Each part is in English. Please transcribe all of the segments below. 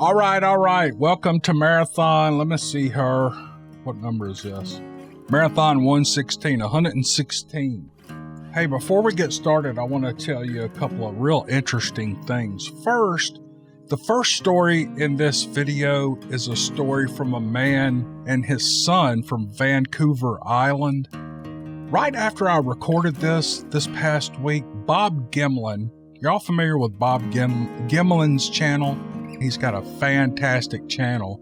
All right. Welcome to Marathon. Let me see her. What number is this? Marathon 116. Hey, before we get started, I want to tell you a couple of real interesting things. First, the first story in this video is a story from a man and his son from Vancouver Island. Right after I recorded this past week, Bob Gymlan, you're all familiar with Bob Gymlan's channel? He's got a fantastic channel.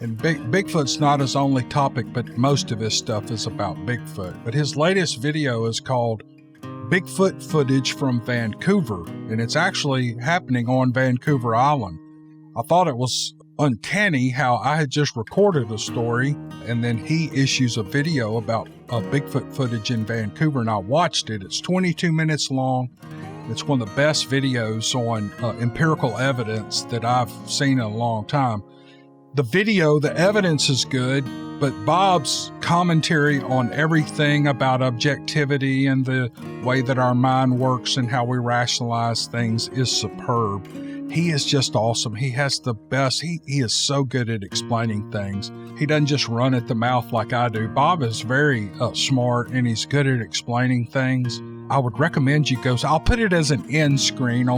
And Bigfoot's not his only topic, but most of his stuff is about Bigfoot. But his latest video is called Bigfoot Footage from Vancouver, and it's actually happening on Vancouver Island. I thought it was uncanny how I had just recorded a story, and then he issues a video about Bigfoot footage in Vancouver, and I watched it. It's 22 minutes long. It's one of the best videos on empirical evidence that I've seen in a long time. The evidence is good, but Bob's commentary on everything about objectivity and the way that our mind works and how we rationalize things is superb. He is just awesome. He has the best. He is so good at explaining things. He doesn't just run at the mouth like I do. Bob is very smart, and he's good at explaining things. I would recommend you go. I'll put it as an end screen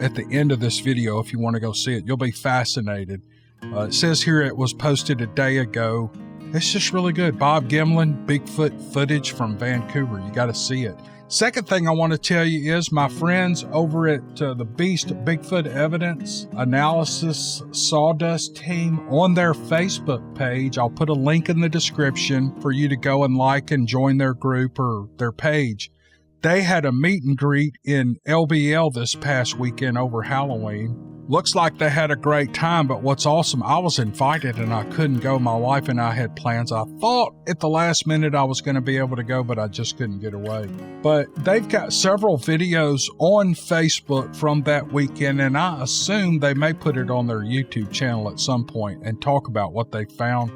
at the end of this video if you want to go see it. You'll be fascinated. It says here it was posted a day ago. It's just really good. Bob Gymlan, Bigfoot footage from Vancouver. You got to see it. Second thing I want to tell you is my friends over at the Beast Bigfoot Evidence Analysis Sawdust team on their Facebook page. I'll put a link in the description for you to go and like and join their group or their page. They had a meet and greet in LBL this past weekend over Halloween. Looks like they had a great time, but what's awesome, I was invited and I couldn't go. My wife and I had plans. I thought at the last minute I was going to be able to go, but I just couldn't get away. But they've got several videos on Facebook from that weekend, and I assume they may put it on their YouTube channel at some point and talk about what they found.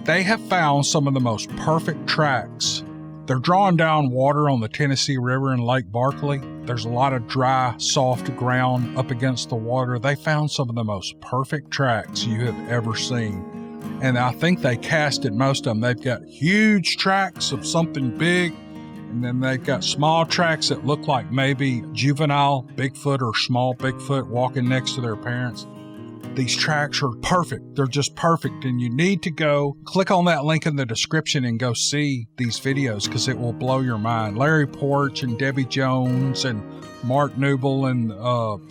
They have found some of the most perfect tracks. They're drawing down water on the Tennessee River in Lake Barkley. There's a lot of dry, soft ground up against the water. They found some of the most perfect tracks you have ever seen. And I think they casted most of them. They've got huge tracks of something big, and then they've got small tracks that look like maybe juvenile Bigfoot or small Bigfoot walking next to their parents. These tracks are perfect. They're just perfect. And you need to go click on that link in the description and go see these videos because it will blow your mind. Larry Porch and Debbie Jones and Mark Newble and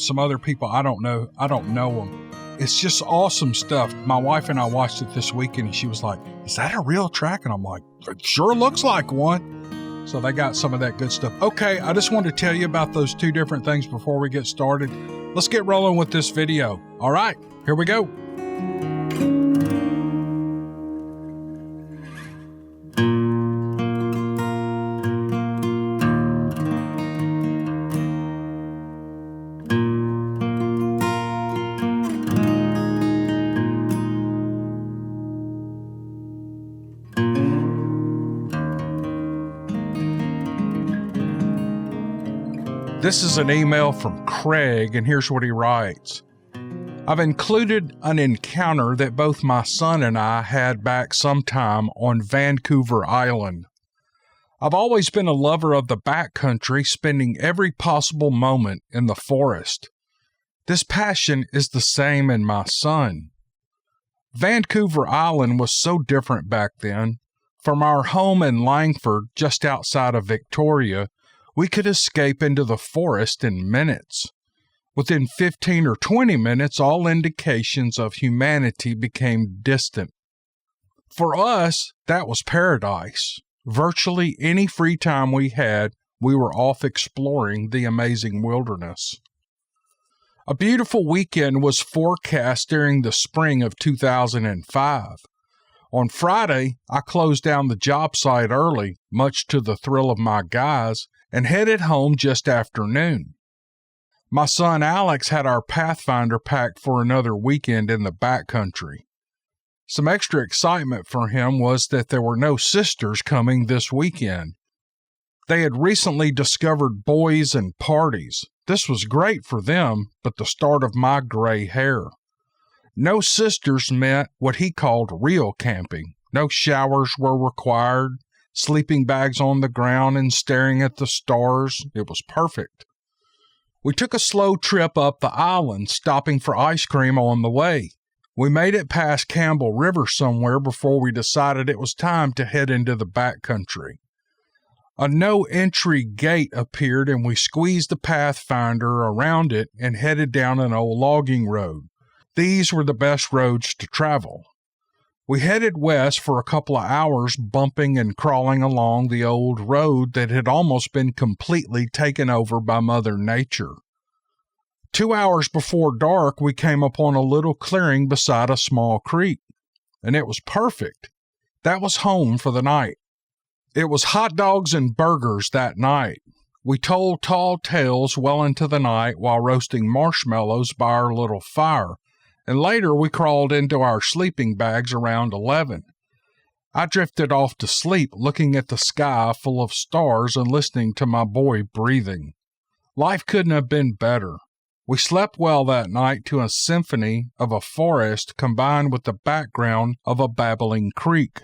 some other people. I don't know them. It's just awesome stuff. My wife and I watched it this weekend and she was like, "Is that a real track?" And I'm like, "It sure looks like one." So they got some of that good stuff. Okay, I just wanted to tell you about those two different things before we get started. Let's get rolling with this video. All right, here we go. This is an email from Craig, and here's what he writes. I've included an encounter that both my son and I had back sometime on Vancouver Island. I've always been a lover of the backcountry, spending every possible moment in the forest. This passion is the same in my son. Vancouver Island was so different back then. From our home in Langford, just outside of Victoria, we could escape into the forest in minutes. Within 15 or 20 minutes, all indications of humanity became distant. For us, that was paradise. Virtually any free time we had, we were off exploring the amazing wilderness. A beautiful weekend was forecast during the spring of 2005. On Friday, I closed down the job site early, much to the thrill of my guys, and headed home just after noon. My son Alex had our Pathfinder packed for another weekend in the backcountry. Some extra excitement for him was that there were no sisters coming this weekend. They had recently discovered boys and parties. This was great for them, but the start of my gray hair. No sisters meant what he called real camping. No showers were required, sleeping bags on the ground and staring at the stars. It was perfect. We took a slow trip up the island, stopping for ice cream on the way. We made it past Campbell River somewhere before we decided it was time to head into the backcountry. A no-entry gate appeared and we squeezed the Pathfinder around it and headed down an old logging road. These were the best roads to travel. We headed west for a couple of hours, bumping and crawling along the old road that had almost been completely taken over by Mother Nature. 2 hours before dark, we came upon a little clearing beside a small creek, and it was perfect. That was home for the night. It was hot dogs and burgers that night. We told tall tales well into the night while roasting marshmallows by our little fire, and later we crawled into our sleeping bags around 11. I drifted off to sleep looking at the sky full of stars and listening to my boy breathing. Life couldn't have been better. We slept well that night to a symphony of a forest combined with the background of a babbling creek.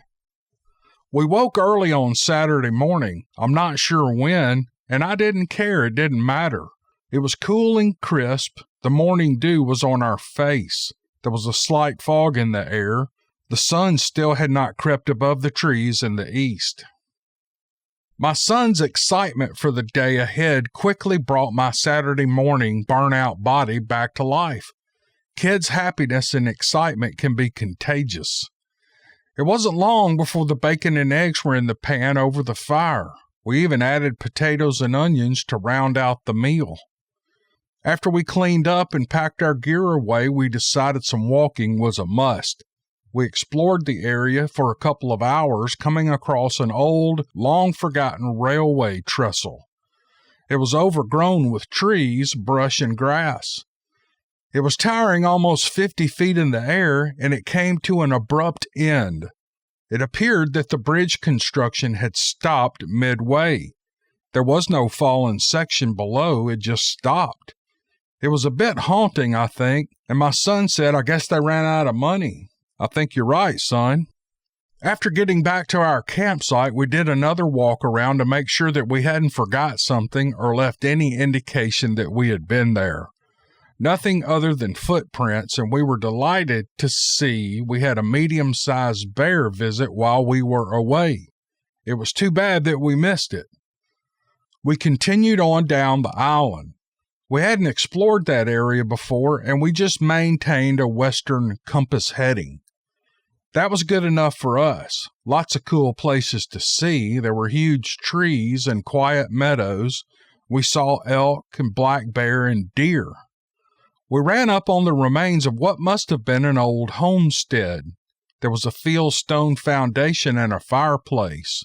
We woke early on Saturday morning. I'm not sure when, and I didn't care. It didn't matter. It was cool and crisp. The morning dew was on our face. There was a slight fog in the air. The sun still had not crept above the trees in the east. My son's excitement for the day ahead quickly brought my Saturday morning burnout body back to life. Kids' happiness and excitement can be contagious. It wasn't long before the bacon and eggs were in the pan over the fire. We even added potatoes and onions to round out the meal. After we cleaned up and packed our gear away, we decided some walking was a must. We explored the area for a couple of hours, coming across an old, long-forgotten railway trestle. It was overgrown with trees, brush, and grass. It was towering almost 50 feet in the air, and it came to an abrupt end. It appeared that the bridge construction had stopped midway. There was no fallen section below, it just stopped. It was a bit haunting, I think, and my son said, "I guess they ran out of money." I think you're right, son. After getting back to our campsite, we did another walk around to make sure that we hadn't forgot something or left any indication that we had been there. Nothing other than footprints, and we were delighted to see we had a medium-sized bear visit while we were away. It was too bad that we missed it. We continued on down the island. We hadn't explored that area before, and we just maintained a western compass heading. That was good enough for us. Lots of cool places to see. There were huge trees and quiet meadows. We saw elk and black bear and deer. We ran up on the remains of what must have been an old homestead. There was a fieldstone foundation and a fireplace.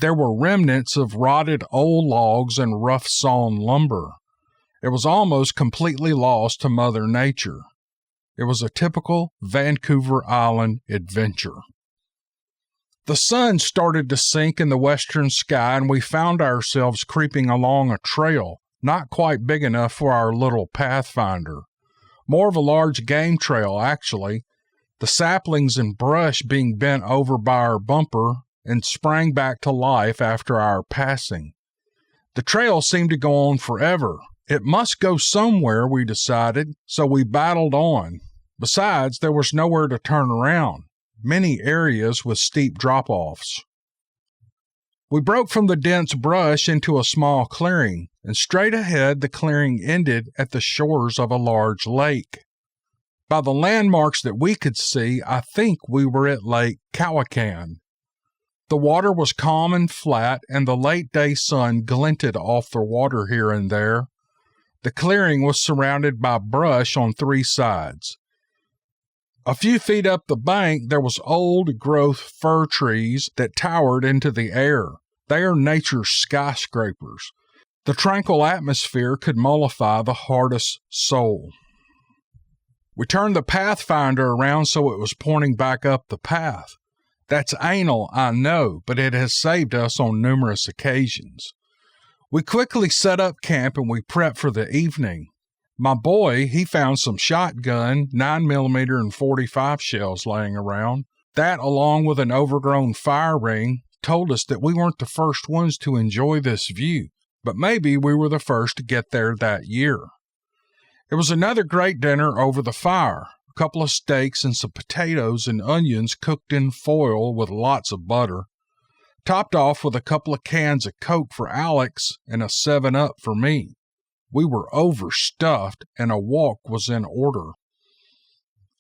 There were remnants of rotted old logs and rough-sawn lumber. It was almost completely lost to Mother Nature. It was a typical Vancouver Island adventure. The sun started to sink in the western sky, and we found ourselves creeping along a trail, not quite big enough for our little Pathfinder. More of a large game trail, actually, the saplings and brush being bent over by our bumper and sprang back to life after our passing. The trail seemed to go on forever. It must go somewhere, we decided, so we battled on. Besides, there was nowhere to turn around, many areas with steep drop-offs. We broke from the dense brush into a small clearing, and straight ahead the clearing ended at the shores of a large lake. By the landmarks that we could see, I think we were at Lake Cowichan. The water was calm and flat, and the late-day sun glinted off the water here and there. The clearing was surrounded by brush on 3 sides. A few feet up the bank, there was old-growth fir trees that towered into the air. They are nature's skyscrapers. The tranquil atmosphere could mollify the hardest soul. We turned the Pathfinder around so it was pointing back up the path. That's anal, I know, but it has saved us on numerous occasions. We quickly set up camp and we prepped for the evening. My boy, he found some shotgun, 9mm and .45 shells laying around. That, along with an overgrown fire ring, told us that we weren't the first ones to enjoy this view, but maybe we were the first to get there that year. It was another great dinner over the fire. A couple of steaks and some potatoes and onions cooked in foil with lots of butter, topped off with a couple of cans of Coke for Alex and a 7-Up for me. We were overstuffed, and a walk was in order.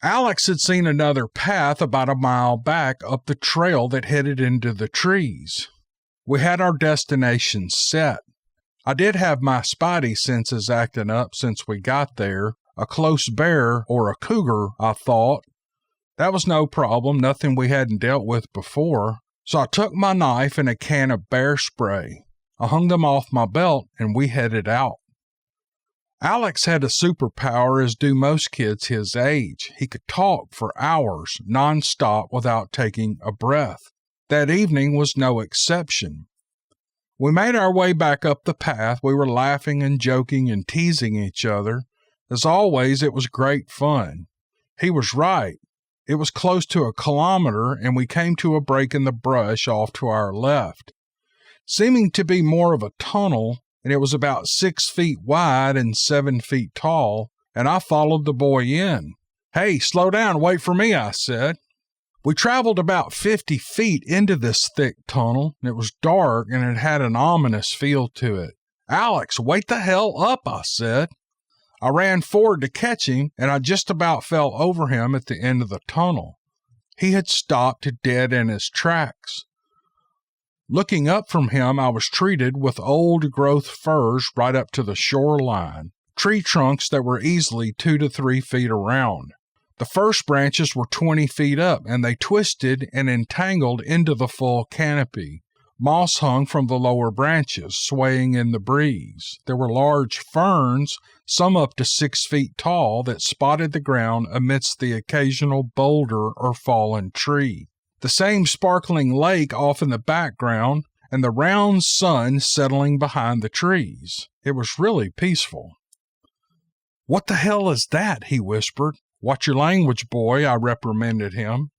Alex had seen another path about a mile back up the trail that headed into the trees. We had our destination set. I did have my spidey senses acting up since we got there. A close bear or a cougar, I thought. That was no problem, nothing we hadn't dealt with before. So I took my knife and a can of bear spray. I hung them off my belt, and we headed out. Alex had a superpower, as do most kids his age. He could talk for hours, nonstop, without taking a breath. That evening was no exception. We made our way back up the path. We were laughing and joking and teasing each other. As always, it was great fun. He was right. It was close to a kilometer, and we came to a break in the brush off to our left, seeming to be more of a tunnel, and it was about 6 feet wide and 7 feet tall, and I followed the boy in. "Hey, slow down, wait for me," I said. We traveled about 50 feet into this thick tunnel, and it was dark, and it had an ominous feel to it. "Alex, wait the hell up," I said. I ran forward to catch him, and I just about fell over him at the end of the tunnel. He had stopped dead in his tracks. Looking up from him, I was treated with old-growth firs right up to the shoreline, tree trunks that were easily 2 to 3 feet around. The first branches were 20 feet up, and they twisted and entangled into the full canopy. Moss hung from the lower branches, swaying in the breeze. There were large ferns, some up to 6 feet tall, that spotted the ground amidst the occasional boulder or fallen tree. The same sparkling lake off in the background, and the round sun settling behind the trees. It was really peaceful. "What the hell is that?" he whispered. "Watch your language, boy," I reprimanded him.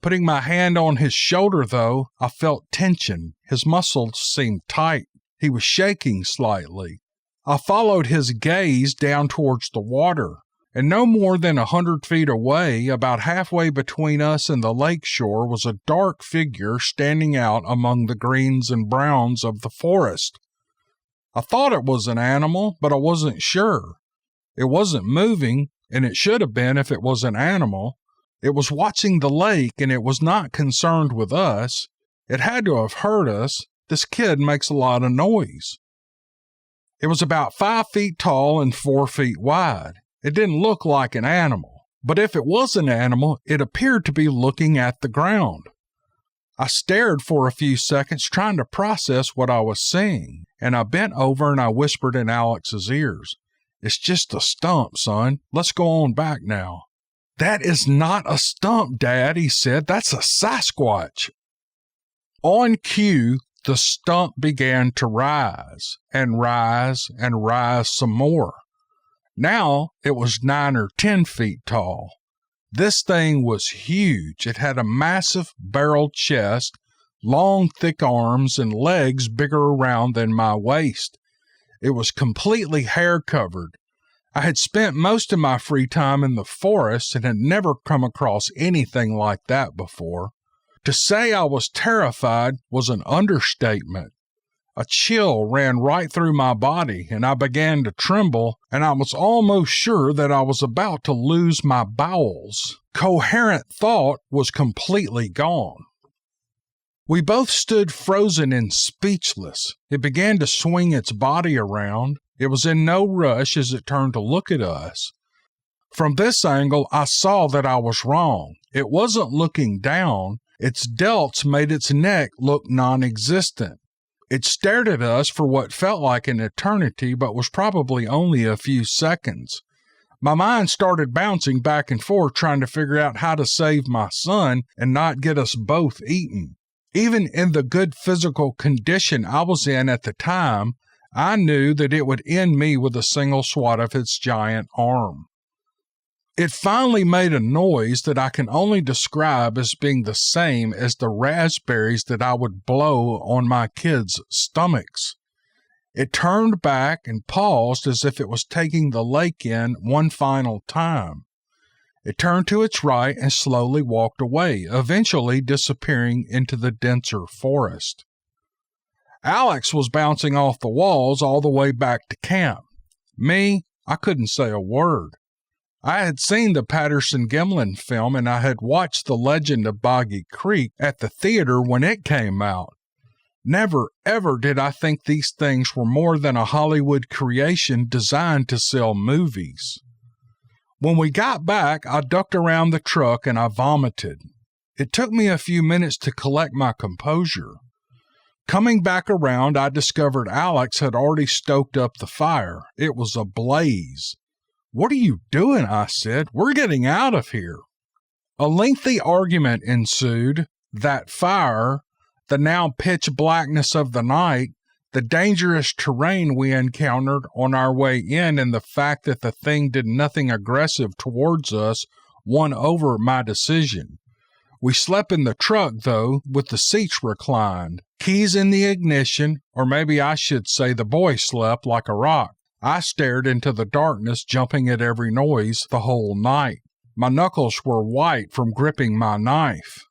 Putting my hand on his shoulder, though, I felt tension. His muscles seemed tight. He was shaking slightly. I followed his gaze down towards the water, and no more than 100 feet away, about halfway between us and the lake shore, was a dark figure standing out among the greens and browns of the forest. I thought it was an animal, but I wasn't sure. It wasn't moving, and it should have been if it was an animal. It was watching the lake, and it was not concerned with us. It had to have heard us. This kid makes a lot of noise. It was about 5 feet tall and 4 feet wide. It didn't look like an animal, but if it was an animal, it appeared to be looking at the ground. I stared for a few seconds, trying to process what I was seeing, and I bent over and I whispered in Alex's ears, "It's just a stump, son. Let's go on back now." "That is not a stump, Dad," he said. "That's a Sasquatch." On cue, the stump began to rise and rise and rise some more. Now it was 9 or 10 feet tall. This thing was huge. It had a massive barreled chest, long thick arms, and legs bigger around than my waist. It was completely hair-covered. I had spent most of my free time in the forest and had never come across anything like that before. To say I was terrified was an understatement. A chill ran right through my body, and I began to tremble, and I was almost sure that I was about to lose my bowels. Coherent thought was completely gone. We both stood frozen and speechless. It began to swing its body around. It was in no rush as it turned to look at us. From this angle, I saw that I was wrong. It wasn't looking down. Its delts made its neck look non-existent. It stared at us for what felt like an eternity, but was probably only a few seconds. My mind started bouncing back and forth, trying to figure out how to save my son and not get us both eaten. Even in the good physical condition I was in at the time, I knew that it would end me with a single swat of its giant arm. It finally made a noise that I can only describe as being the same as the raspberries that I would blow on my kids' stomachs. It turned back and paused as if it was taking the lake in one final time. It turned to its right and slowly walked away, eventually disappearing into the denser forest. Alex was bouncing off the walls all the way back to camp. Me, I couldn't say a word. I had seen the Patterson Gymlan film and I had watched The Legend of Boggy Creek at the theater when it came out. Never, ever did I think these things were more than a Hollywood creation designed to sell movies. When we got back, I ducked around the truck and I vomited. It took me a few minutes to collect my composure. Coming back around, I discovered Alex had already stoked up the fire. It was ablaze. "What are you doing?" I said. "We're getting out of here." A lengthy argument ensued. That fire, the now pitch blackness of the night, the dangerous terrain we encountered on our way in, and the fact that the thing did nothing aggressive towards us won over my decision. We slept in the truck, though, with the seats reclined, keys in the ignition, or maybe I should say the boy slept like a rock. I stared into the darkness, jumping at every noise the whole night. My knuckles were white from gripping my knife.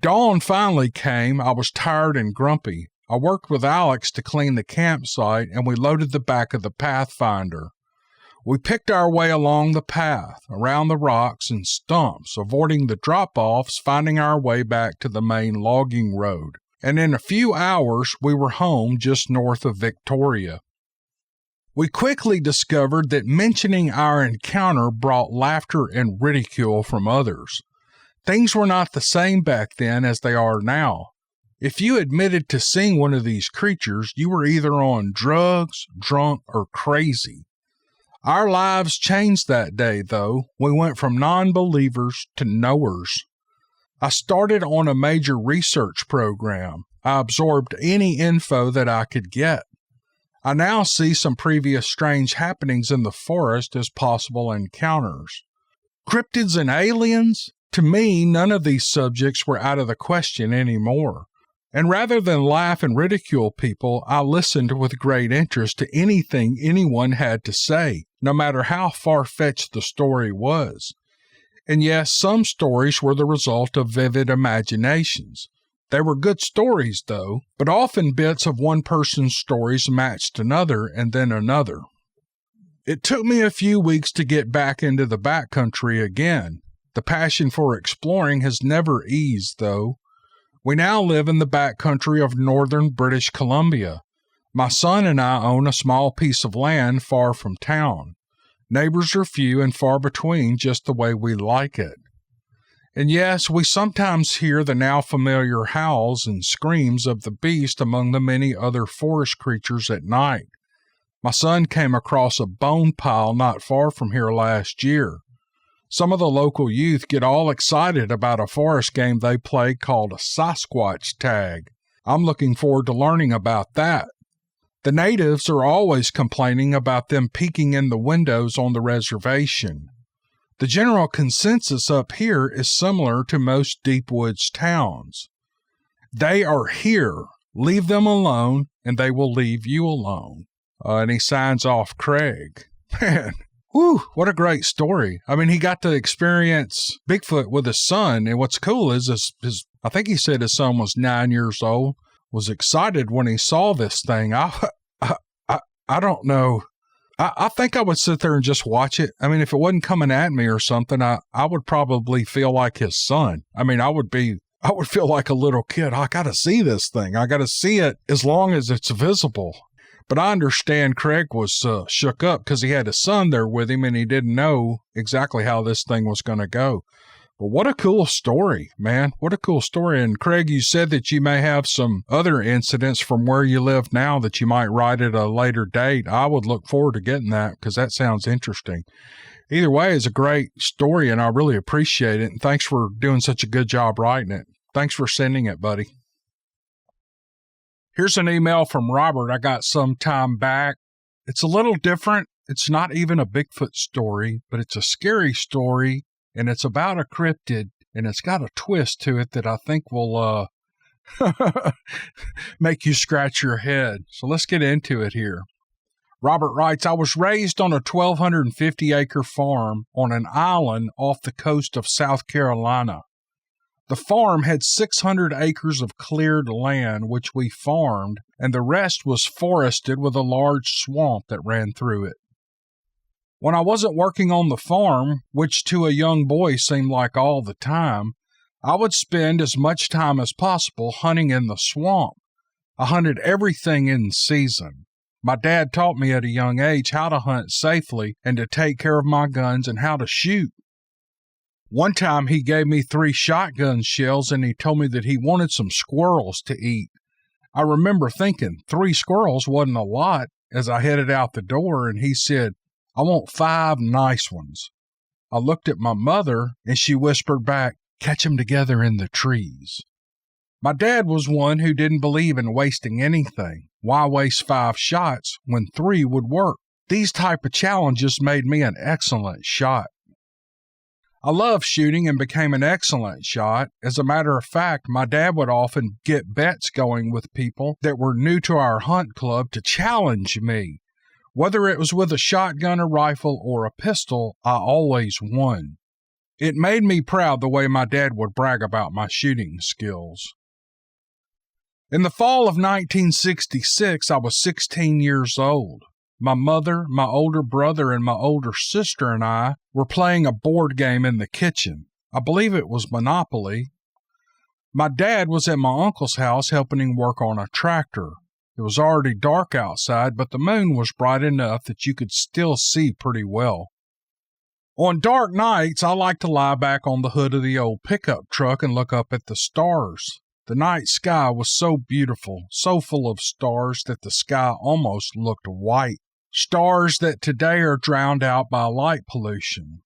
Dawn finally came. I was tired and grumpy. I worked with Alex to clean the campsite, and we loaded the back of the Pathfinder. We picked our way along the path, around the rocks and stumps, avoiding the drop-offs, finding our way back to the main logging road. And in a few hours, we were home just north of Victoria. We quickly discovered that mentioning our encounter brought laughter and ridicule from others. Things were not the same back then as they are now. If you admitted to seeing one of these creatures, you were either on drugs, drunk, or crazy. Our lives changed that day, though. We went from non-believers to knowers. I started on a major research program. I absorbed any info that I could get. I now see some previous strange happenings in the forest as possible encounters. Cryptids and aliens? To me, none of these subjects were out of the question anymore. And rather than laugh and ridicule people, I listened with great interest to anything anyone had to say, no matter how far-fetched the story was. And yes, some stories were the result of vivid imaginations. They were good stories, though, but often bits of one person's stories matched another and then another. It took me a few weeks to get back into the backcountry again. The passion for exploring has never eased, though. We now live in the backcountry of northern British Columbia. My son and I own a small piece of land far from town. Neighbors are few and far between, just the way we like it. And yes, we sometimes hear the now familiar howls and screams of the beast among the many other forest creatures at night. My son came across a bone pile not far from here last year. Some of the local youth get all excited about a forest game they play called a Sasquatch tag. I'm looking forward to learning about that. The natives are always complaining about them peeking in the windows on the reservation. The general consensus up here is similar to most deep woods towns. They are here. Leave them alone, and they will leave you alone. And he signs off Craig. Man, whew, what a great story. I mean, he got to experience Bigfoot with his son, and what's cool is I think he said his son was 9 years old, was excited when he saw this thing. I don't know. I think I would sit there and just watch it. I mean, if it wasn't coming at me or something, I would probably feel like his son. I mean, I would feel like a little kid. I got to see this thing. I got to see it as long as it's visible. But I understand Craig was shook up because he had his son there with him and he didn't know exactly how this thing was going to go. But what a cool story, man. What a cool story. And Craig, you said that you may have some other incidents from where you live now that you might write at a later date. I would look forward to getting that because that sounds interesting. Either way, it's a great story and I really appreciate it. And thanks for doing such a good job writing it. Thanks for sending it, buddy. Here's an email from Robert I got some time back. It's a little different. It's not even a Bigfoot story, but it's a scary story, and it's about a cryptid, and it's got a twist to it that I think will make you scratch your head. So let's get into it here. Robert writes, I was raised on a 1,250-acre farm on an island off the coast of South Carolina. The farm had 600 acres of cleared land, which we farmed, and the rest was forested with a large swamp that ran through it. When I wasn't working on the farm, which to a young boy seemed like all the time, I would spend as much time as possible hunting in the swamp. I hunted everything in season. My dad taught me at a young age how to hunt safely and to take care of my guns and how to shoot. One time he gave me 3 shotgun shells and he told me that he wanted some squirrels to eat. I remember thinking 3 squirrels wasn't a lot as I headed out the door, and he said, I want 5 nice ones. I looked at my mother and she whispered back, catch them together in the trees. My dad was one who didn't believe in wasting anything. Why waste 5 shots when 3 would work? These type of challenges made me an excellent shot. I loved shooting and became an excellent shot. As a matter of fact, my dad would often get bets going with people that were new to our hunt club to challenge me. Whether it was with a shotgun, a rifle, or a pistol, I always won. It made me proud the way my dad would brag about my shooting skills. In the fall of 1966, I was 16 years old. My mother, my older brother, and my older sister and I were playing a board game in the kitchen. I believe it was Monopoly. My dad was at my uncle's house helping him work on a tractor. It was already dark outside, but the moon was bright enough that you could still see pretty well. On dark nights, I like to lie back on the hood of the old pickup truck and look up at the stars. The night sky was so beautiful, so full of stars that the sky almost looked white. Stars that today are drowned out by light pollution.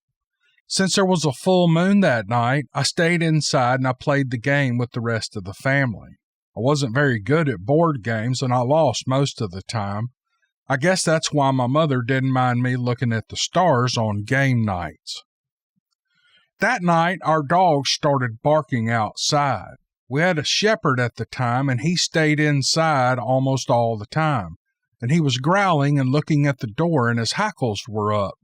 Since there was a full moon that night, I stayed inside and I played the game with the rest of the family. I wasn't very good at board games and I lost most of the time. I guess that's why my mother didn't mind me looking at the stars on game nights. That night, our dogs started barking outside. We had a shepherd at the time and he stayed inside almost all the time. And he was growling and looking at the door and his hackles were up.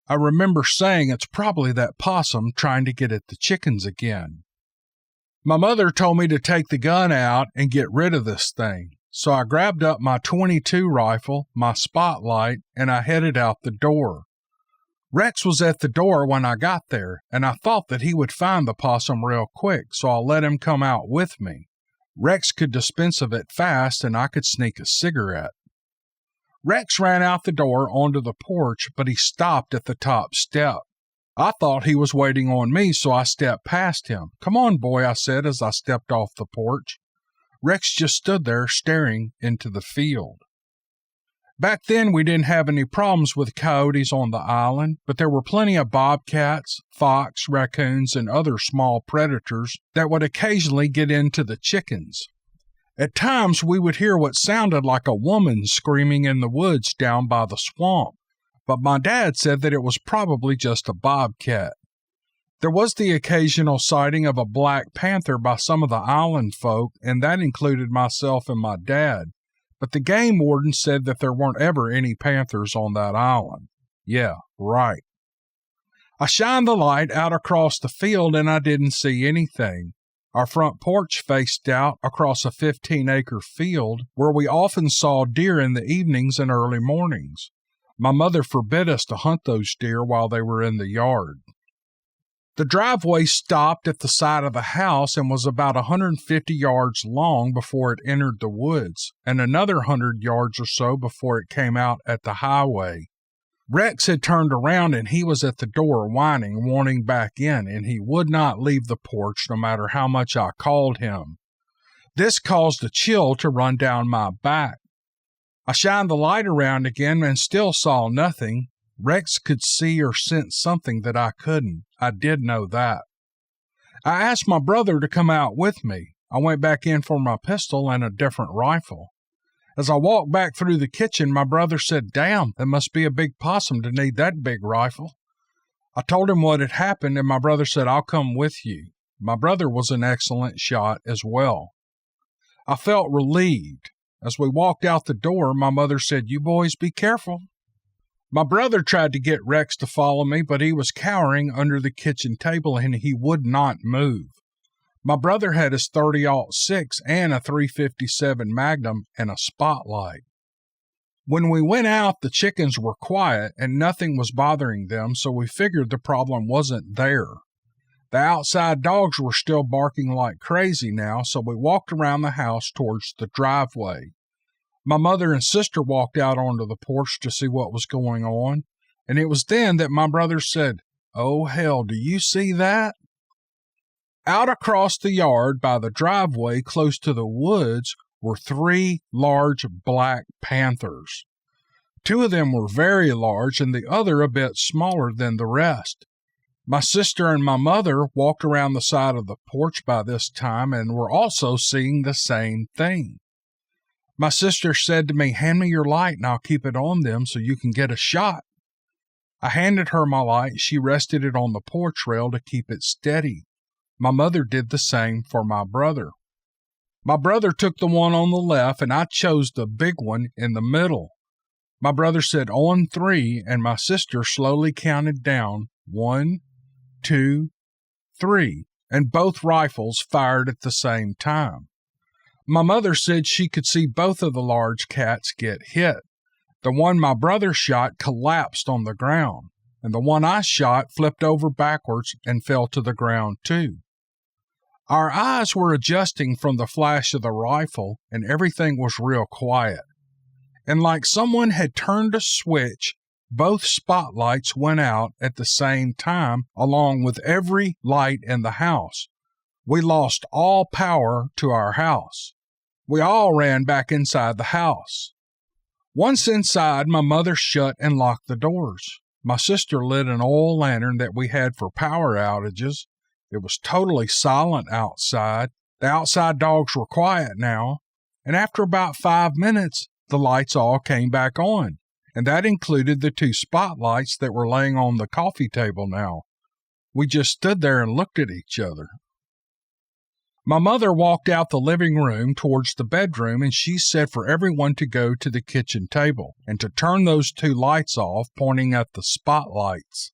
I remember saying it's probably that possum trying to get at the chickens again. My mother told me to take the gun out and get rid of this thing, so I grabbed up my .22 rifle, my spotlight, and I headed out the door. Rex was at the door when I got there, and I thought that he would find the possum real quick, so I let him come out with me. Rex could dispense of it fast, and I could sneak a cigarette. Rex ran out the door onto the porch, but he stopped at the top step. I thought he was waiting on me, so I stepped past him. Come on, boy, I said as I stepped off the porch. Rex just stood there staring into the field. Back then, we didn't have any problems with coyotes on the island, but there were plenty of bobcats, fox, raccoons, and other small predators that would occasionally get into the chickens. At times, we would hear what sounded like a woman screaming in the woods down by the swamp, but my dad said that it was probably just a bobcat. There was the occasional sighting of a black panther by some of the island folk, and that included myself and my dad, but the game warden said that there weren't ever any panthers on that island. Yeah, right. I shined the light out across the field and I didn't see anything. Our front porch faced out across a 15-acre field where we often saw deer in the evenings and early mornings. My mother forbid us to hunt those deer while they were in the yard. The driveway stopped at the side of the house and was about 150 yards long before it entered the woods, and another 100 yards or so before it came out at the highway. Rex had turned around and he was at the door whining, wanting back in, and he would not leave the porch no matter how much I called him. This caused a chill to run down my back. I shined the light around again and still saw nothing. Rex could see or sense something that I couldn't. I did know that. I asked my brother to come out with me. I went back in for my pistol and a different rifle. As I walked back through the kitchen, my brother said, "Damn, that must be a big possum to need that big rifle." I told him what had happened, and my brother said, "I'll come with you." My brother was an excellent shot as well. I felt relieved. As we walked out the door, my mother said, "You boys be careful." My brother tried to get Rex to follow me, but he was cowering under the kitchen table and he would not move. My brother had his .30-06 and a .357 Magnum and a spotlight. When we went out, the chickens were quiet and nothing was bothering them, so we figured the problem wasn't there. The outside dogs were still barking like crazy now, so we walked around the house towards the driveway. My mother and sister walked out onto the porch to see what was going on, and it was then that my brother said, "Oh hell, do you see that?" Out across the yard by the driveway close to the woods were 3 large black panthers. 2 of them were very large and the other a bit smaller than the rest. My sister and my mother walked around the side of the porch by this time and were also seeing the same thing. My sister said to me, "Hand me your light and I'll keep it on them so you can get a shot." I handed her my light. She rested it on the porch rail to keep it steady. My mother did the same for my brother. My brother took the one on the left and I chose the big one in the middle. My brother said on 3 and my sister slowly counted down 1, 2, 3, and both rifles fired at the same time. My mother said she could see both of the large cats get hit. The one my brother shot collapsed on the ground, and the one I shot flipped over backwards and fell to the ground too. Our eyes were adjusting from the flash of the rifle, and everything was real quiet. And like someone had turned a switch, both spotlights went out at the same time, along with every light in the house. We lost all power to our house. We all ran back inside the house. Once inside, my mother shut and locked the doors. My sister lit an oil lantern that we had for power outages. It was totally silent outside. The outside dogs were quiet now, and after about 5 minutes, the lights all came back on, and that included the 2 spotlights that were laying on the coffee table now. We just stood there and looked at each other. My mother walked out the living room towards the bedroom, and she said for everyone to go to the kitchen table and to turn those 2 lights off, pointing at the spotlights.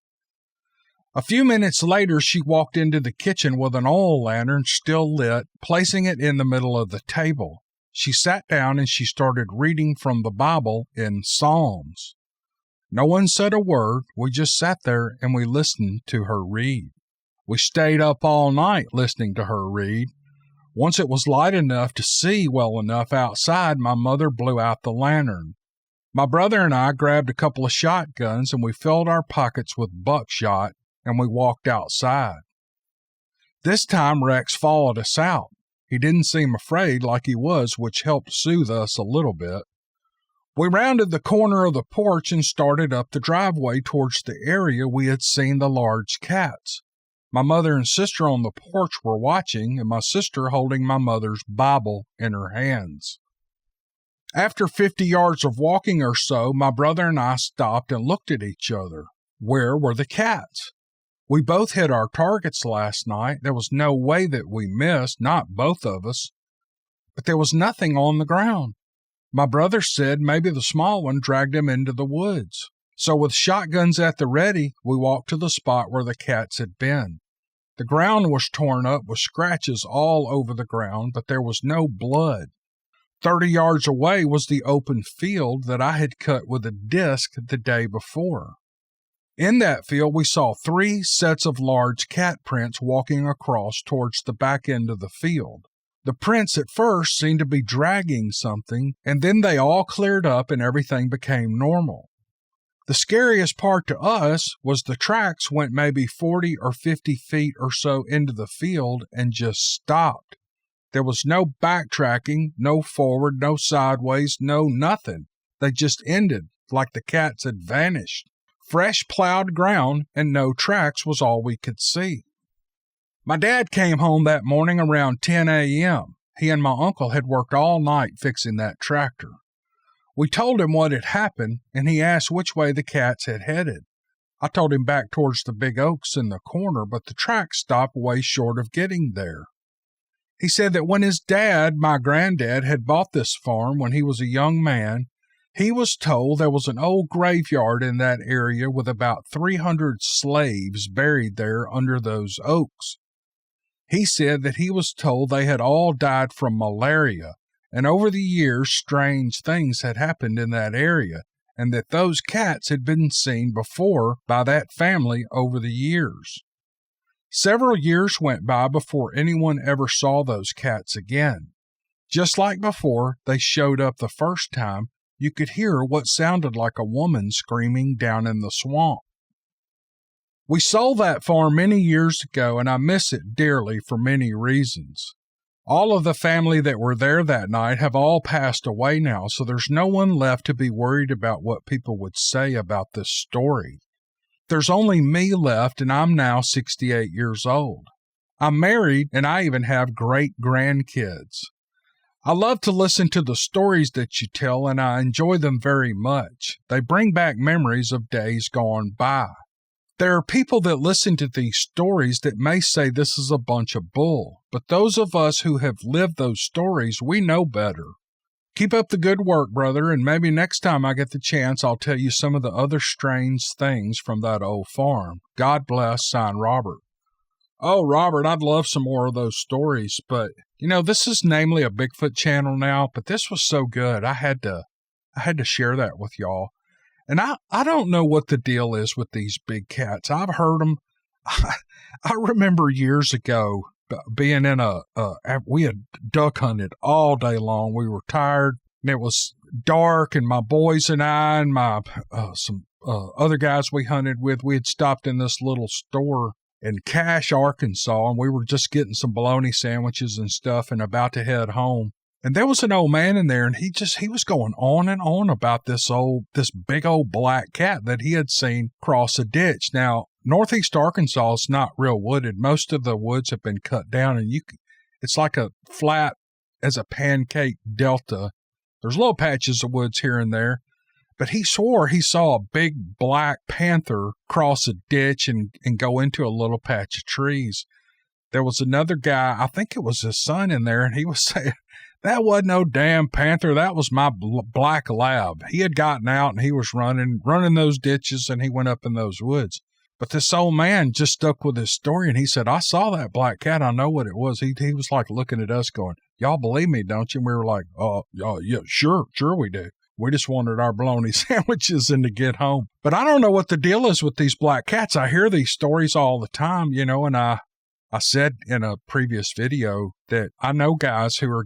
A few minutes later, she walked into the kitchen with an oil lantern still lit, placing it in the middle of the table. She sat down and she started reading from the Bible in Psalms. No one said a word. We just sat there and we listened to her read. We stayed up all night listening to her read. Once it was light enough to see well enough outside, my mother blew out the lantern. My brother and I grabbed a couple of shotguns and we filled our pockets with buckshot and we walked outside. This time Rex followed us out. He didn't seem afraid like he was, which helped soothe us a little bit. We rounded the corner of the porch and started up the driveway towards the area we had seen the large cats. My mother and sister on the porch were watching, and my sister holding my mother's Bible in her hands. After 50 yards of walking or so, my brother and I stopped and looked at each other. Where were the cats? We both hit our targets last night. There was no way that we missed, not both of us. But there was nothing on the ground. My brother said maybe the small one dragged him into the woods. So with shotguns at the ready, we walked to the spot where the cats had been. The ground was torn up with scratches all over the ground, but there was no blood. 30 yards away was the open field that I had cut with a disc the day before. In that field, we saw 3 sets of large cat prints walking across towards the back end of the field. The prints at first seemed to be dragging something, and then they all cleared up and everything became normal. The scariest part to us was the tracks went maybe 40 or 50 feet or so into the field and just stopped. There was no backtracking, no forward, no sideways, no nothing. They just ended like the cats had vanished. Fresh plowed ground and no tracks was all we could see. My dad came home that morning around 10 a.m. He and my uncle had worked all night fixing that tractor. We told him what had happened, and he asked which way the cats had headed. I told him back towards the big oaks in the corner, but the track stopped way short of getting there. He said that when his dad, my granddad, had bought this farm when he was a young man, he was told there was an old graveyard in that area with about 300 slaves buried there under those oaks. He said that he was told they had all died from malaria, and over the years strange things had happened in that area, and that those cats had been seen before by that family over the years. Several years went by before anyone ever saw those cats again. Just like before they showed up the first time, you could hear what sounded like a woman screaming down in the swamp. We sold that farm many years ago, and I miss it dearly for many reasons. All of the family that were there that night have all passed away now, so there's no one left to be worried about what people would say about this story. There's only me left, and I'm now 68 years old. I'm married, and I even have great-grandkids. I love to listen to the stories that you tell, and I enjoy them very much. They bring back memories of days gone by. There are people that listen to these stories that may say this is a bunch of bull, but those of us who have lived those stories, we know better. Keep up the good work, brother, and maybe next time I get the chance, I'll tell you some of the other strange things from that old farm. God bless, signed Robert. Oh, Robert, I'd love some more of those stories, but, this is namely a Bigfoot channel now, but this was so good, I had to share that with y'all. And I don't know what the deal is with these big cats. I've heard them. I remember years ago being in we had duck hunted all day long. We were tired, and it was dark, and my boys and I and my some other guys we hunted with, we had stopped in this little store in Cache, Arkansas, and we were just getting some bologna sandwiches and stuff and about to head home. And there was an old man in there, and he was going on and on about this big old black cat that he had seen cross a ditch. Now, northeast Arkansas is not real wooded. Most of the woods have been cut down, and it's like a flat as a pancake delta. There's little patches of woods here and there, but he swore he saw a big black panther cross a ditch and go into a little patch of trees. There was another guy, I think it was his son in there, and he was saying, that wasn't no damn panther. That was my black lab. He had gotten out and he was running those ditches, and he went up in those woods. But this old man just stuck with his story, and he said, I saw that black cat. I know what it was. He was like looking at us going, y'all believe me, don't you? And we were like, yeah, sure we do. We just wanted our bologna sandwiches and to get home. But I don't know what the deal is with these black cats. I hear these stories all the time, and I said in a previous video that I know guys who are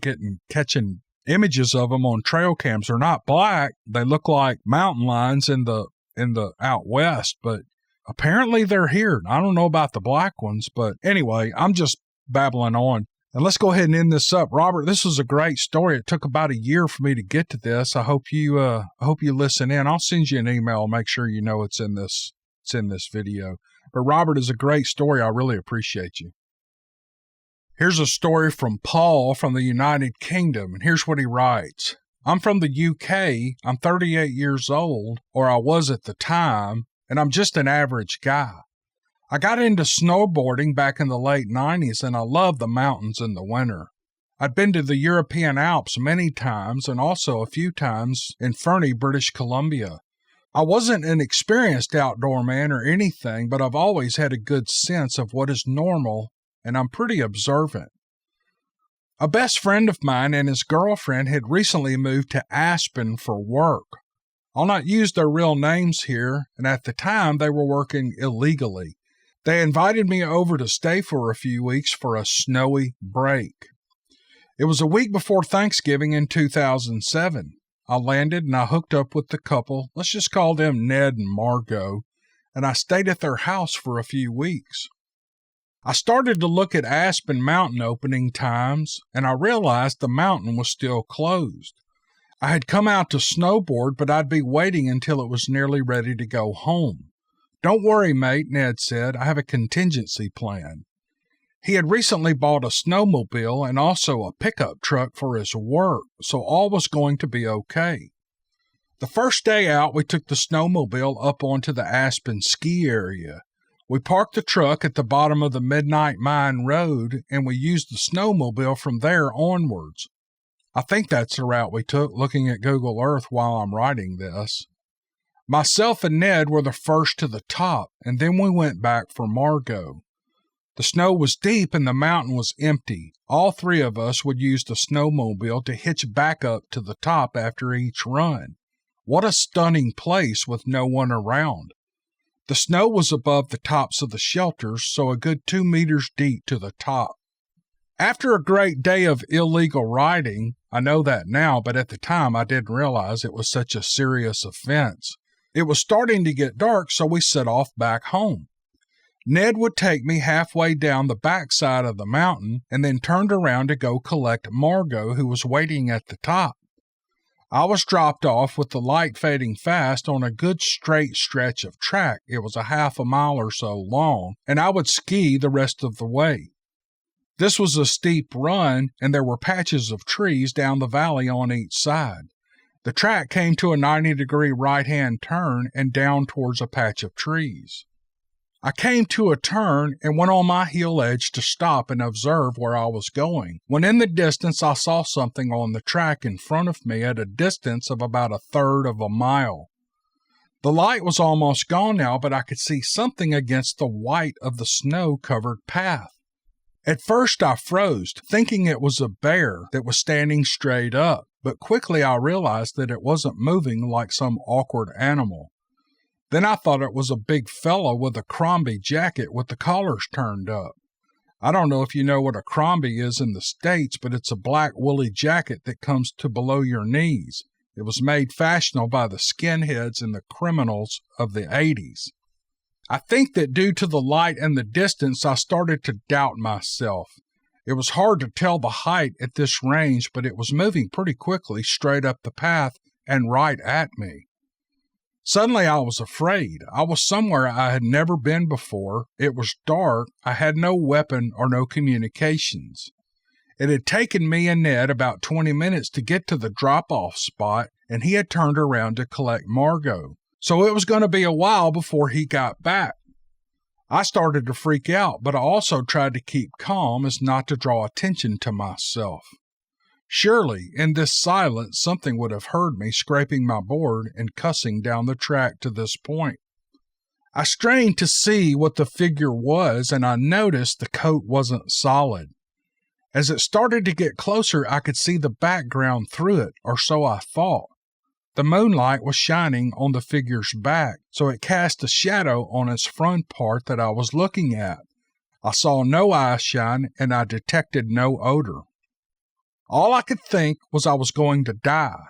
catching images of them on trail cams. They're not black. They look like mountain lions in the out west, but apparently they're here. I don't know about the black ones, but anyway, I'm just babbling on. And let's go ahead and end this up. Robert, this was a great story. It took about a year for me to get to this. I hope you listen in. I'll send you an email. Make sure you know it's in this video. But Robert, is a great story. I really appreciate you. Here's a story from Paul from the United Kingdom, and here's what he writes. I'm from the UK. I'm 38 years old, or I was at the time, and I'm just an average guy. I got into snowboarding back in the late 90s, and I love the mountains in the winter. I'd been to the European Alps many times, and also a few times in Fernie, British Columbia. I wasn't an experienced outdoor man or anything, but I've always had a good sense of what is normal, and I'm pretty observant. A best friend of mine and his girlfriend had recently moved to Aspen for work. I'll not use their real names here, and at the time they were working illegally. They invited me over to stay for a few weeks for a snowy break. It was a week before Thanksgiving in 2007. I landed and I hooked up with the couple, let's just call them Ned and Margot, and I stayed at their house for a few weeks. I started to look at Aspen Mountain opening times, and I realized the mountain was still closed. I had come out to snowboard, but I'd be waiting until it was nearly ready to go home. Don't worry, mate, Ned said. I have a contingency plan. He had recently bought a snowmobile and also a pickup truck for his work, so all was going to be okay. The first day out, we took the snowmobile up onto the Aspen ski area. We parked the truck at the bottom of the Midnight Mine Road, and we used the snowmobile from there onwards. I think that's the route we took, looking at Google Earth while I'm writing this. Myself and Ned were the first to the top, and then we went back for Margot. The snow was deep and the mountain was empty. All three of us would use the snowmobile to hitch back up to the top after each run. What a stunning place with no one around. The snow was above the tops of the shelters, so a good 2 meters deep to the top. After a great day of illegal riding, I know that now, but at the time I didn't realize it was such a serious offense. It was starting to get dark, so we set off back home. Ned would take me halfway down the backside of the mountain and then turned around to go collect Margot, who was waiting at the top. I was dropped off with the light fading fast on a good straight stretch of track. It was a half a mile or so long, and I would ski the rest of the way. This was a steep run, and there were patches of trees down the valley on each side. The track came to a 90-degree right-hand turn and down towards a patch of trees. I came to a turn and went on my heel edge to stop and observe where I was going, when in the distance I saw something on the track in front of me at a distance of about a third of a mile. The light was almost gone now, but I could see something against the white of the snow-covered path. At first I froze, thinking it was a bear that was standing straight up, but quickly I realized that it wasn't moving like some awkward animal. Then I thought it was a big fellow with a Crombie jacket with the collars turned up. I don't know if you know what a Crombie is in the States, but it's a black woolly jacket that comes to below your knees. It was made fashionable by the skinheads and the criminals of the 80s. I think that due to the light and the distance, I started to doubt myself. It was hard to tell the height at this range, but it was moving pretty quickly straight up the path and right at me. Suddenly I was afraid. I was somewhere I had never been before. It was dark. I had no weapon or no communications. It had taken me and Ned about 20 minutes to get to the drop-off spot, and he had turned around to collect Margot. So it was going to be a while before he got back. I started to freak out, but I also tried to keep calm as not to draw attention to myself. Surely, in this silence, something would have heard me scraping my board and cussing down the track to this point. I strained to see what the figure was, and I noticed the coat wasn't solid. As it started to get closer, I could see the background through it, or so I thought. The moonlight was shining on the figure's back, so it cast a shadow on its front part that I was looking at. I saw no eye shine, and I detected no odor. All I could think was I was going to die.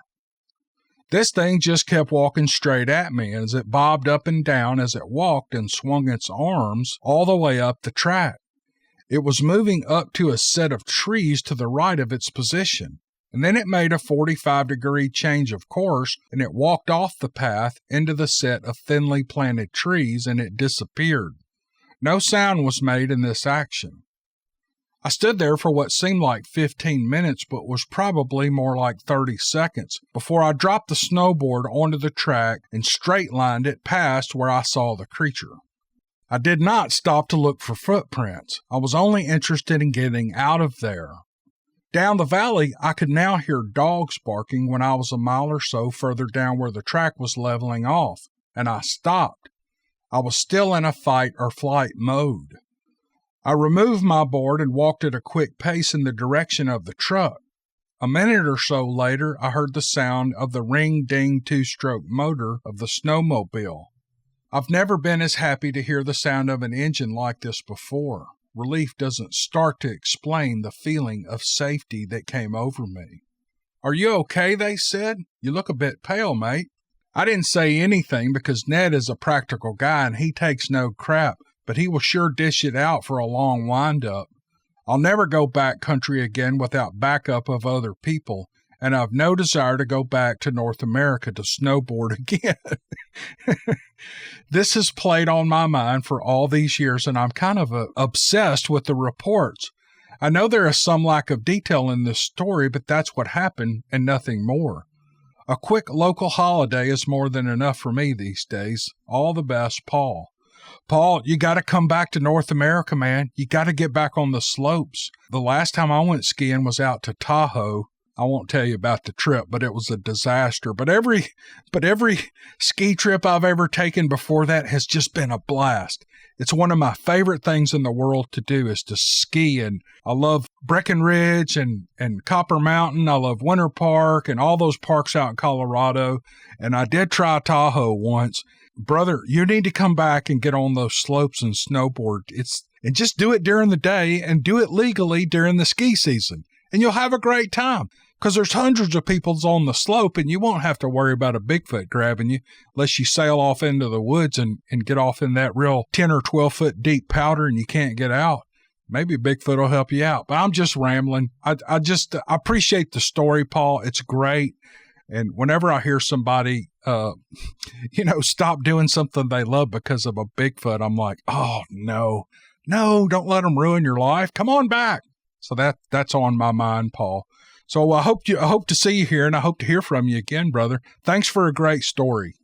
This thing just kept walking straight at me as it bobbed up and down as it walked and swung its arms all the way up the track. It was moving up to a set of trees to the right of its position. And then it made a 45-degree change of course, and it walked off the path into the set of thinly planted trees, and it disappeared. No sound was made in this action. I stood there for what seemed like 15 minutes, but was probably more like 30 seconds, before I dropped the snowboard onto the track and straight-lined it past where I saw the creature. I did not stop to look for footprints. I was only interested in getting out of there. Down the valley, I could now hear dogs barking when I was a mile or so further down where the track was leveling off, and I stopped. I was still in a fight or flight mode. I removed my board and walked at a quick pace in the direction of the truck. A minute or so later, I heard the sound of the ring-ding two-stroke motor of the snowmobile. I've never been as happy to hear the sound of an engine like this before. Relief doesn't start to explain the feeling of safety that came over me. "Are you okay?" they said. "You look a bit pale, mate." I didn't say anything because Ned is a practical guy and he takes no crap, but he will sure dish it out for a long wind-up. I'll never go back country again without backup of other people, and I've no desire to go back to North America to snowboard again. This has played on my mind for all these years, and I'm kind of obsessed with the reports. I know there is some lack of detail in this story, but that's what happened and nothing more. A quick local holiday is more than enough for me these days. All the best, Paul. Paul, you got to come back to North America, man. You got to get back on the slopes. The last time I went skiing was out to Tahoe. I won't tell you about the trip, but it was a disaster. But every ski trip I've ever taken before that has just been a blast. It's one of my favorite things in the world to do is to ski. And I love Breckenridge and Copper Mountain. I love Winter Park and all those parks out in Colorado. And I did try Tahoe once. Brother, you need to come back and get on those slopes and snowboard. And just do it during the day and do it legally during the ski season. And you'll have a great time because there's hundreds of people on the slope and you won't have to worry about a Bigfoot grabbing you unless you sail off into the woods and get off in that real 10 or 12 foot deep powder and you can't get out. Maybe Bigfoot will help you out. But I'm just rambling. I appreciate the story, Paul. It's great. And whenever I hear somebody, stop doing something they love because of a Bigfoot, I'm like, oh, no, don't let them ruin your life. Come on back. So that's on my mind, Paul. So I hope to see you here, and I hope to hear from you again, brother. Thanks for a great story.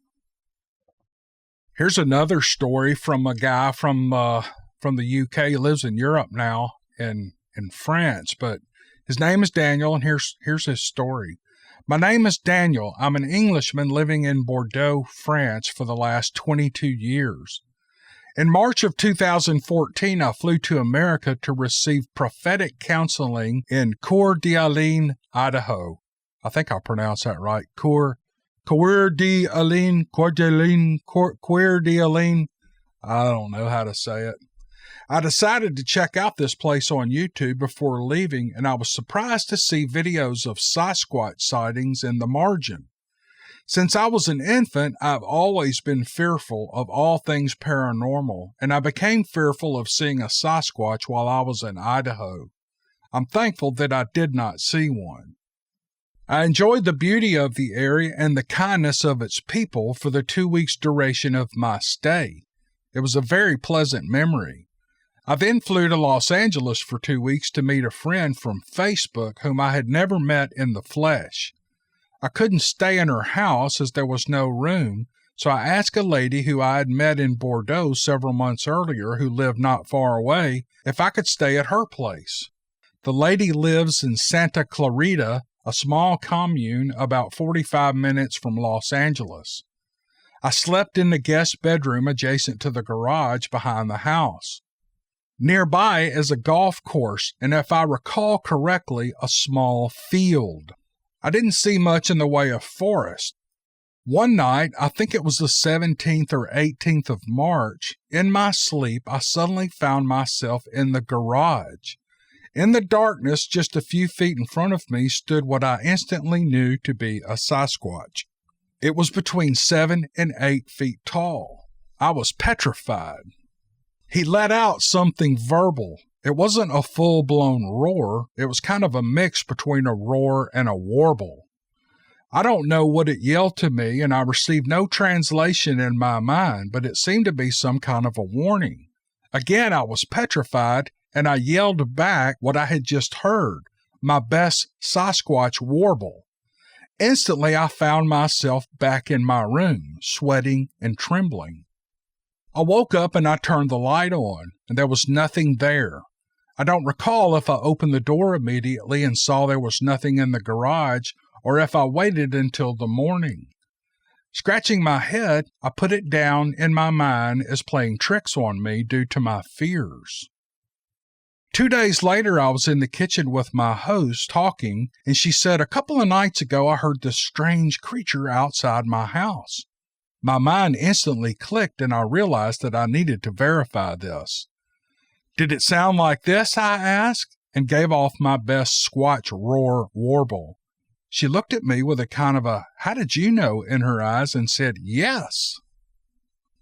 Here's another story from a guy from the UK. He lives in Europe now, in France, but his name is Daniel, and here's his story. My name is Daniel. I'm an Englishman living in Bordeaux, France for the last 22 years. In March of 2014, I flew to America to receive prophetic counseling in Coeur d'Alene, Idaho. I think I pronounced that right. Coeur d'Alene. I don't know how to say it. I decided to check out this place on YouTube before leaving, and I was surprised to see videos of Sasquatch sightings in the margin. Since I was an infant, I've always been fearful of all things paranormal, and I became fearful of seeing a Sasquatch while I was in Idaho. I'm thankful that I did not see one. I enjoyed the beauty of the area and the kindness of its people for the 2 weeks duration of my stay. It was a very pleasant memory. I then flew to Los Angeles for 2 weeks to meet a friend from Facebook whom I had never met in the flesh. I couldn't stay in her house as there was no room, so I asked a lady who I had met in Bordeaux several months earlier who lived not far away if I could stay at her place. The lady lives in Santa Clarita, a small commune about 45 minutes from Los Angeles. I slept in the guest bedroom adjacent to the garage behind the house. Nearby is a golf course, and if I recall correctly, a small field. I didn't see much in the way of forest. One night, I think it was the 17th or 18th of March, in my sleep, I suddenly found myself in the garage. In the darkness, just a few feet in front of me, stood what I instantly knew to be a Sasquatch. It was between 7 and 8 feet tall. I was petrified. He let out something verbal. It wasn't a full-blown roar. It was kind of a mix between a roar and a warble. I don't know what it yelled to me, and I received no translation in my mind, but it seemed to be some kind of a warning. Again, I was petrified, and I yelled back what I had just heard, my best Sasquatch warble. Instantly, I found myself back in my room, sweating and trembling. I woke up and I turned the light on, and there was nothing there. I don't recall if I opened the door immediately and saw there was nothing in the garage, or if I waited until the morning. Scratching my head, I put it down in my mind as playing tricks on me due to my fears. 2 days later, I was in the kitchen with my host talking, and she said, "A couple of nights ago, I heard this strange creature outside my house." My mind instantly clicked, and I realized that I needed to verify this. "Did it sound like this?" I asked, and gave off my best Squatch roar warble. She looked at me with a kind of a "how did you know" in her eyes and said, "Yes."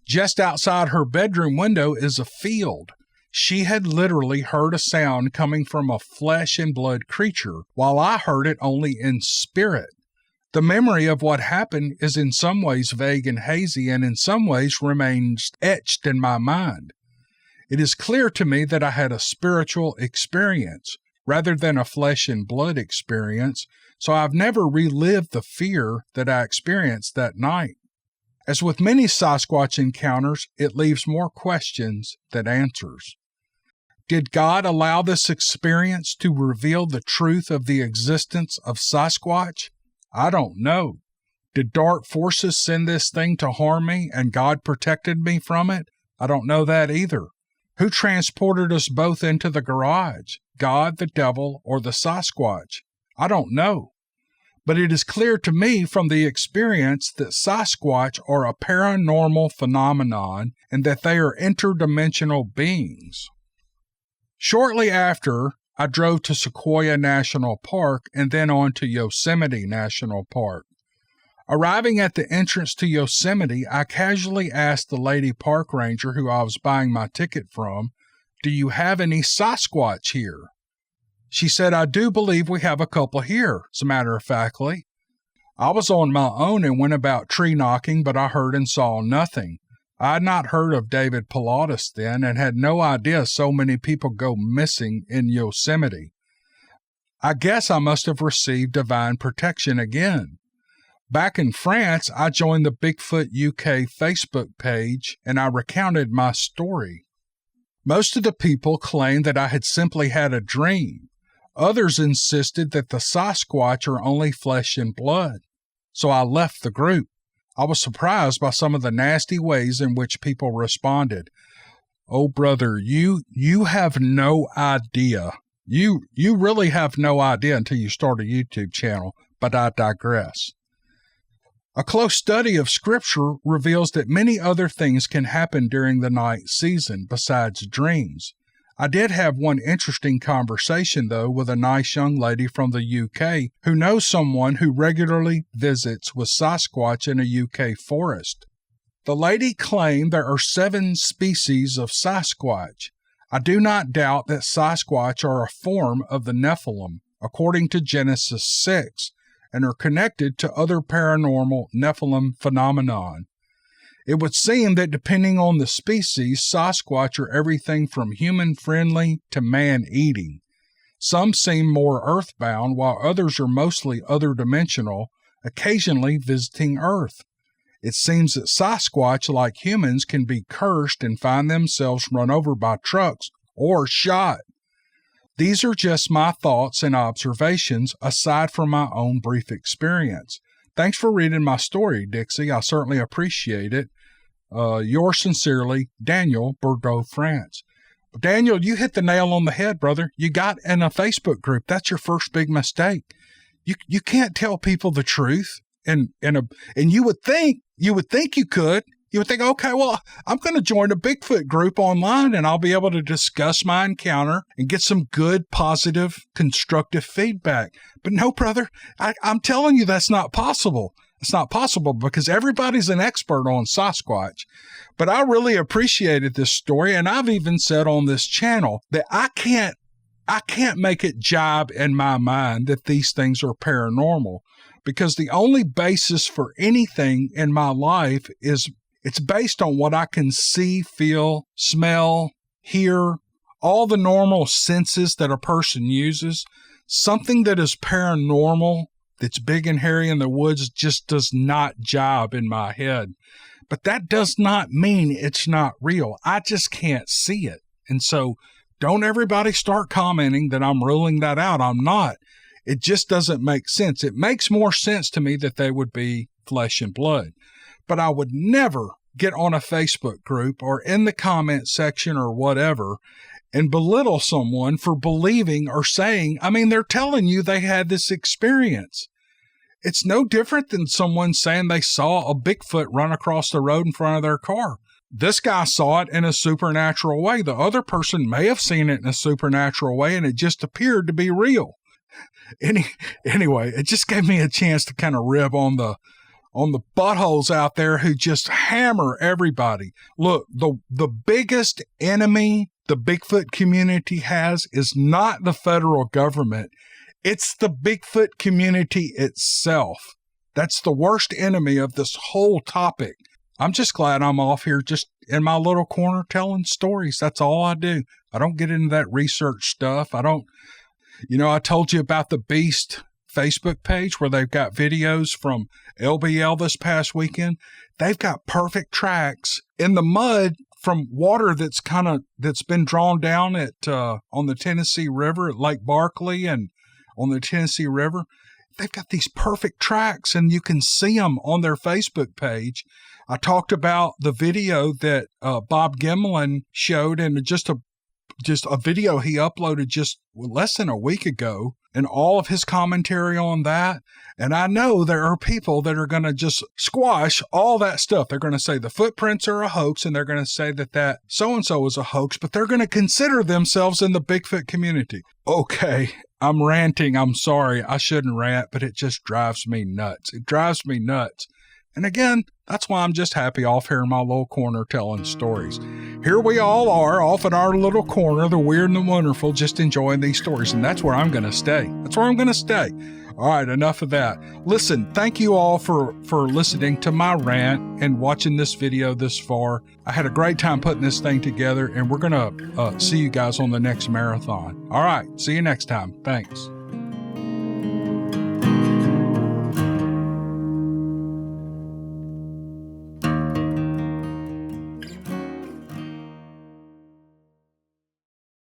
Just outside her bedroom window is a field. She had literally heard a sound coming from a flesh and blood creature, while I heard it only in spirit. The memory of what happened is in some ways vague and hazy, and in some ways remains etched in my mind. It is clear to me that I had a spiritual experience rather than a flesh and blood experience, so I've never relived the fear that I experienced that night. As with many Sasquatch encounters, it leaves more questions than answers. Did God allow this experience to reveal the truth of the existence of Sasquatch? I don't know. Did dark forces send this thing to harm me and God protected me from it? I don't know that either. Who transported us both into the garage? God, the devil, or the Sasquatch? I don't know. But it is clear to me from the experience that Sasquatch are a paranormal phenomenon and that they are interdimensional beings. Shortly after, I drove to Sequoia National Park and then on to Yosemite National Park. Arriving at the entrance to Yosemite, I casually asked the lady park ranger who I was buying my ticket from, "Do you have any Sasquatch here?" She said, "I do believe we have a couple here, as a matter of factly." I was on my own and went about tree knocking, but I heard and saw nothing. I had not heard of David Pilatus then and had no idea so many people go missing in Yosemite. I guess I must have received divine protection again. Back in France, I joined the Bigfoot UK Facebook page and I recounted my story. Most of the people claimed that I had simply had a dream. Others insisted that the Sasquatch are only flesh and blood. So I left the group. I was surprised by some of the nasty ways in which people responded. Oh, brother, you have no idea. You really have no idea until you start a YouTube channel, but I digress. A close study of Scripture reveals that many other things can happen during the night season besides dreams. I did have one interesting conversation, though, with a nice young lady from the UK who knows someone who regularly visits with Sasquatch in a UK forest. The lady claimed there are 7 species of Sasquatch. I do not doubt that Sasquatch are a form of the Nephilim, according to Genesis 6, and are connected to other paranormal Nephilim phenomenon. It would seem that depending on the species, Sasquatch are everything from human-friendly to man-eating. Some seem more earthbound, while others are mostly other-dimensional, occasionally visiting Earth. It seems that Sasquatch, like humans, can be cursed and find themselves run over by trucks or shot. These are just my thoughts and observations, aside from my own brief experience. Thanks for reading my story, Dixie. I certainly appreciate it. Yours sincerely, Daniel, Bordeaux, France. Daniel, you hit the nail on the head, brother. You got in a Facebook group. That's your first big mistake. You can't tell people the truth, and you would think you could. You would think, okay, well, I'm going to join a Bigfoot group online and I'll be able to discuss my encounter and get some good, positive, constructive feedback. But no, brother, I'm telling you that's not possible. It's not possible because everybody's an expert on Sasquatch. But I really appreciated this story, and I've even said on this channel that I can't make it jibe in my mind that these things are paranormal, because the only basis for anything in my life is it's based on what I can see, feel, smell, hear, all the normal senses that a person uses. Something that is paranormal, that's big and hairy in the woods, just does not jibe in my head. But that does not mean it's not real. I just can't see it. And so don't everybody start commenting that I'm ruling that out. I'm not. It just doesn't make sense. It makes more sense to me that they would be flesh and blood. But I would never get on a Facebook group or in the comment section or whatever and belittle someone for believing or saying, I mean, they're telling you they had this experience. It's no different than someone saying they saw a Bigfoot run across the road in front of their car. This guy saw it in a supernatural way. The other person may have seen it in a supernatural way and it just appeared to be real. Anyway, it just gave me a chance to kind of rib on the buttholes out there who just hammer everybody. Look, the biggest enemy the Bigfoot community has is not the federal government. It's the Bigfoot community itself. That's the worst enemy of this whole topic. I'm just glad I'm off here just in my little corner telling stories. That's all I do. I don't get into that research stuff. I told you about the Beast Facebook page where they've got videos from LBL this past weekend. They've got perfect tracks in the mud from water that's been drawn down on the Tennessee River at Lake Barkley and on the Tennessee River. They've got these perfect tracks, and you can see them on their Facebook page. I talked about the video that Bob Gymlan showed, and just a video he uploaded just less than a week ago, and all of his commentary on that. And I know there are people that are going to just squash all that stuff. They're going to say the footprints are a hoax, and they're going to say that so-and-so is a hoax, but they're going to consider themselves in the Bigfoot community. Okay, I'm ranting. I'm sorry. I shouldn't rant, but it just drives me nuts. It drives me nuts. And again, that's why I'm just happy off here in my little corner telling stories. Here we all are off in our little corner, the weird and the wonderful, just enjoying these stories. And that's where I'm going to stay. That's where I'm going to stay. All right, enough of that. Listen, thank you all for listening to my rant and watching this video this far. I had a great time putting this thing together, and we're going to see you guys on the next marathon. All right, see you next time. Thanks.